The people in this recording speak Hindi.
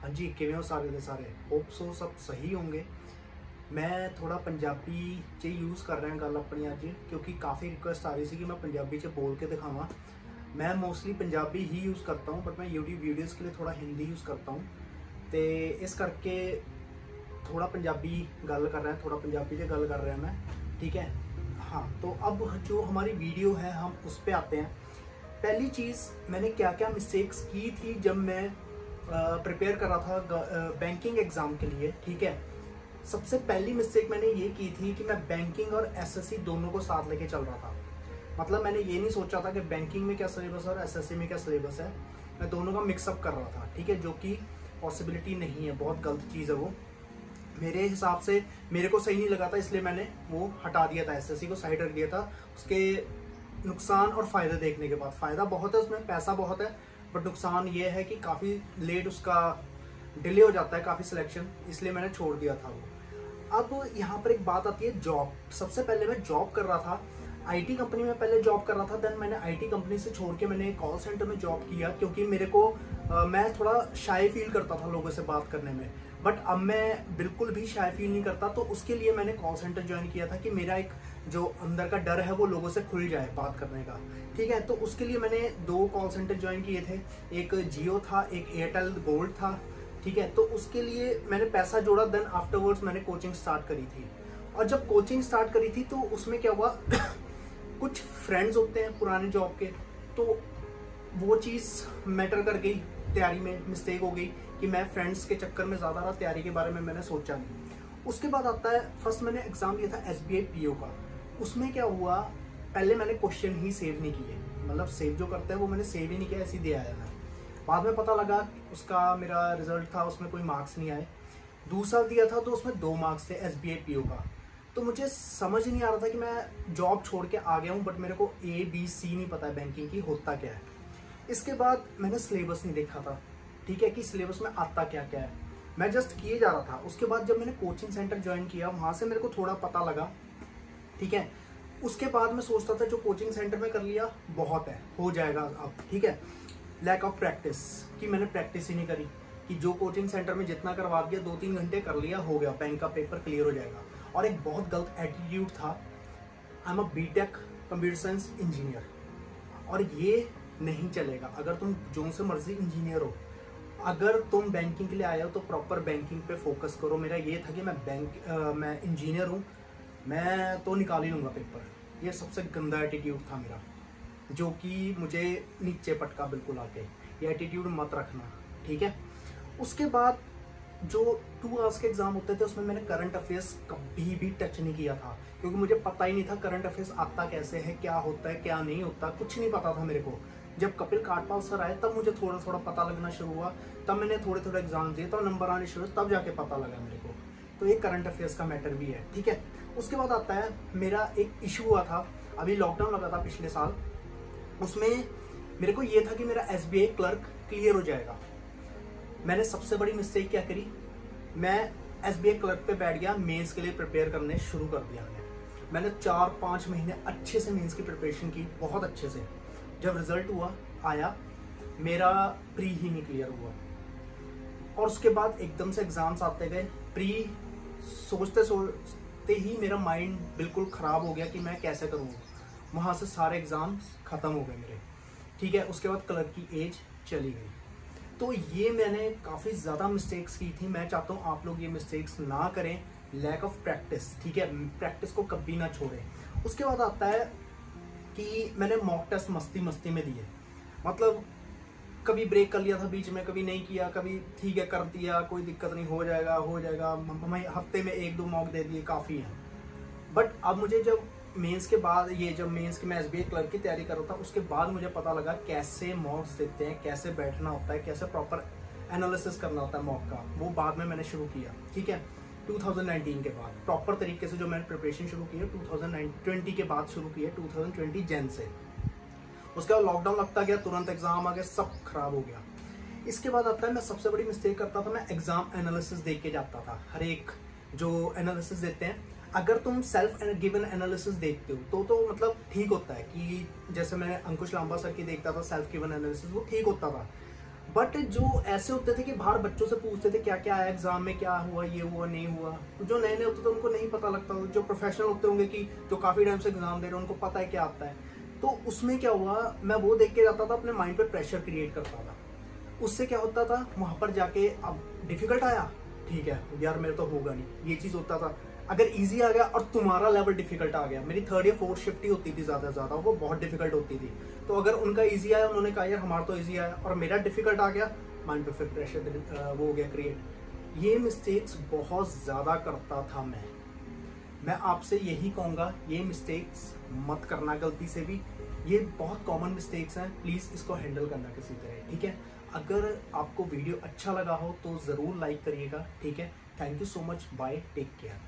हाँ जी, किवें हो सारे दे सारे। होप सो सब सही होंगे। मैं थोड़ा पंजाबी च यूज़ कर रहा गल अपनी अज, क्योंकि काफ़ी रिक्वेस्ट आ रही थी कि मैं पंजाबी च बोल के दिखावा। मैं मोस्टली पंजाबी ही यूज़ करता हूँ, बट मैं यूट्यूब वीडियोज़ के लिए थोड़ा हिंदी यूज़ करता हूँ। तो इस करके थोड़ा पंजाबी गल कर रहे हैं, थोड़ा पंजाबी च गल कर रहा मैं, ठीक है। हाँ, तो अब जो हमारी वीडियो है हम उस पर आते हैं। पहली चीज़, मैंने क्या क्या मिस्टेक्स की थी जब मैं प्रिपेयर कर रहा था बैंकिंग एग्ज़ाम के लिए, ठीक है। सबसे पहली मिस्टेक मैंने ये की थी कि मैं बैंकिंग और एसएससी दोनों को साथ लेके चल रहा था। मतलब मैंने ये नहीं सोचा था कि बैंकिंग में क्या सिलेबस है और एसएससी में क्या सिलेबस है, मैं दोनों का मिक्सअप कर रहा था, ठीक है, जो कि पॉसिबिलिटी नहीं है, बहुत गलत चीज़ है वो। मेरे हिसाब से मेरे को सही नहीं लगा था, इसलिए मैंने वो हटा दिया था, एसएससी को साइड रख दिया था। उसके नुकसान और फ़ायदे देखने के बाद, फ़ायदा बहुत है उसमें, पैसा बहुत है, बट नुकसान ये है कि काफ़ी लेट उसका डिले हो जाता है काफ़ी सिलेक्शन, इसलिए मैंने छोड़ दिया था वो। अब यहाँ पर एक बात आती है जॉब। सबसे पहले मैं जॉब कर रहा था, आईटी कंपनी में पहले जॉब कर रहा था। देन मैंने आईटी कंपनी से छोड़ के मैंने कॉल सेंटर में जॉब किया, क्योंकि मेरे को मैं थोड़ा शाय फील करता था लोगों से बात करने में, बट अब मैं बिल्कुल भी शाय फील नहीं करता। तो उसके लिए मैंने कॉल सेंटर ज्वाइन किया था कि मेरा एक जो अंदर का डर है वो लोगों से खुल जाए बात करने का, ठीक है। तो उसके लिए मैंने 2 कॉल सेंटर ज्वाइन किए थे, एक जियो था, एक एयरटेल गोल्ड था, ठीक है। तो उसके लिए मैंने पैसा जोड़ा, देन आफ्टरवर्ड्स मैंने कोचिंग स्टार्ट करी थी। और जब कोचिंग स्टार्ट करी थी तो उसमें क्या हुआ कुछ फ्रेंड्स होते हैं पुराने जॉब के, तो वो चीज़ मैटर कर गई, तैयारी में मिस्टेक हो गई कि मैं फ्रेंड्स के चक्कर में ज़्यादा रहा, तैयारी के बारे में मैंने सोचा नहीं। उसके बाद आता है, फर्स्ट मैंने एग्ज़ाम दिया था एसबीआई पीओ का। उसमें क्या हुआ, पहले मैंने क्वेश्चन ही सेव नहीं किए, मतलब सेव जो करते हैं वो मैंने सेव ही नहीं किया, ऐसे ही दे आया मैं। बाद में पता लगा उसका मेरा रिजल्ट था, उसमें कोई मार्क्स नहीं आए। दूसरा दिया था तो उसमें 2 मार्क्स थे एसबीआई पीओ का। तो मुझे समझ ही नहीं आ रहा था कि मैं जॉब छोड़ के आ गया हूँ, बट मेरे को ABC नहीं पता है बैंकिंग की होता क्या है। इसके बाद मैंने सिलेबस नहीं देखा था, ठीक है, कि सिलेबस में आता क्या क्या है, मैं जस्ट किए जा रहा था। उसके बाद जब मैंने कोचिंग सेंटर ज्वाइन किया, वहाँ से मेरे को थोड़ा पता लगा, ठीक है। उसके बाद मैं सोचता था जो कोचिंग सेंटर में कर लिया बहुत है, हो जाएगा अब, ठीक है। लैक ऑफ प्रैक्टिस, कि मैंने प्रैक्टिस ही नहीं करी, कि जो कोचिंग सेंटर में जितना करवा दिया 2-3 घंटे कर लिया, हो गया, बैंक का पेपर क्लियर हो जाएगा। और एक बहुत गलत एटीट्यूड था, I am a BTech computer science engineer, और ये नहीं चलेगा। अगर तुम जो से मर्जी इंजीनियर हो, अगर तुम बैंकिंग के लिए आए हो तो प्रॉपर बैंकिंग पे फोकस करो। मेरा ये था कि मैं इंजीनियर हूँ, मैं तो निकाल ही लूँगा पेपर। ये सबसे गंदा एटीट्यूड था मेरा, जो कि मुझे नीचे पटका बिल्कुल आके। ये एटीट्यूड मत रखना, ठीक है। उसके बाद जो 2 आवर्स के एग्जाम होते थे उसमें मैंने करंट अफेयर्स कभी भी टच नहीं किया था, क्योंकि मुझे पता ही नहीं था करंट अफेयर्स आता कैसे है, क्या होता है क्या नहीं होता, कुछ नहीं पता था मेरे को। जब कपिल काटपाल सर आए तब मुझे थोड़ा थोड़ा पता लगना शुरू हुआ, तब मैंने थोड़े थोड़े एग्जाम दिए, तब नंबर आने शुरू, तब जाके पता लगा मेरे को। तो ये करंट अफेयर्स का मैटर भी है, ठीक है। उसके बाद आता है, मेरा एक इशू हुआ था, अभी लॉकडाउन लगा था पिछले साल, उसमें मेरे को ये था कि मेरा SBI क्लर्क क्लियर हो जाएगा। मैंने सबसे बड़ी मिस्टेक क्या करी, मैं SBI क्लर्क पे बैठ गया, मेंस के लिए प्रिपेयर करने शुरू कर दिया। मैंने 4-5 महीने अच्छे से मेंस की प्रिपरेशन की, बहुत अच्छे से। जब रिजल्ट आया, मेरा प्री ही नहीं क्लियर हुआ, और उसके बाद एकदम से एग्जाम्स आते गए। प्री सोचते सोचते ही मेरा माइंड बिल्कुल ख़राब हो गया कि मैं कैसे करूँ, वहाँ से सारे एग्ज़ाम्स ख़त्म हो गए मेरे, ठीक है। उसके बाद क्लर्क की एज चली गई। तो ये मैंने काफ़ी ज़्यादा मिस्टेक्स की थी। मैं चाहता हूँ आप लोग ये मिस्टेक्स ना करें, लैक ऑफ प्रैक्टिस, ठीक है, प्रैक्टिस को कभी ना छोड़ें। उसके बाद आता है कि मैंने मॉक टेस्ट मस्ती मस्ती में दिए, मतलब कभी ब्रेक कर लिया था बीच में, कभी नहीं किया, कभी ठीक है कर दिया, कोई दिक्कत नहीं, हो जाएगा हो जाएगा, हमें हफ्ते में 1-2 मॉक दे दिए, काफ़ी हैं। बट अब मुझे जब मेंस के बाद, ये जब मेंस की मैं SBI क्लर्क की तैयारी कर रहा था, उसके बाद मुझे पता लगा कैसे मॉक्स देते हैं, कैसे बैठना होता है, कैसे प्रॉपर एनालिसिस करना होता है मॉक का। वो बाद में मैंने शुरू किया, ठीक है, 2019 के बाद प्रॉपर तरीके से जो मैंने प्रिपरेशन शुरू की है 2020 के बाद शुरू की है, 2020 जन से। उसके बाद लॉकडाउन लगता गया, तुरंत एग्जाम आ गया, सब खराब हो गया। इसके बाद आता है, मैं सबसे बड़ी मिस्टेक करता था, मैं एग्जाम एनालिसिस देख के जाता था। हर एक जो एनालिसिस देते हैं, अगर तुम सेल्फ गिवन एनालिसिस देखते हो तो मतलब ठीक होता है, कि जैसे मैं अंकुश लांबा सर की देखता था सेल्फ गिवन एनालिसिस, वो ठीक होता था। बट जो ऐसे होते थे कि बाहर बच्चों से पूछते थे क्या क्या आया एग्जाम में, क्या हुआ, ये हुआ नहीं हुआ, जो नए नए होते थे उनको नहीं पता लगता, जो प्रोफेशनल होते होंगे कि जो काफी टाइम से एग्जाम दे रहे हैं उनको पता है क्या आता है। तो उसमें क्या हुआ, मैं वो देख के जाता था, अपने माइंड पे प्रेशर क्रिएट करता था। उससे क्या होता था, वहां पर जाके अब डिफिकल्ट आया, ठीक है यार मेरे तो होगा नहीं, ये चीज होता था। अगर इजी आ गया और तुम्हारा लेवल डिफिकल्ट आ गया, मेरी थर्ड या फोर्थ शिफ्ट ही होती थी ज्यादा, वो बहुत डिफिकल्ट होती थी। तो अगर उनका इजी आया, उन्होंने कहा यार हमारा तो इजी आया, और मेरा डिफिकल्ट आ गया, माइंड पे फिर प्रेशर वो हो गया क्रिएट। ये मिस्टेक्स बहुत ज्यादा करता था मैं आपसे यही कहूंगा, ये मिस्टेक्स मत करना गलती से भी। ये बहुत कॉमन मिस्टेक्स हैं, प्लीज इसको हैंडल करना किसी तरह, ठीक है। अगर आपको वीडियो अच्छा लगा हो तो जरूर लाइक करिएगा, ठीक है। Thank you so much, bye, take care.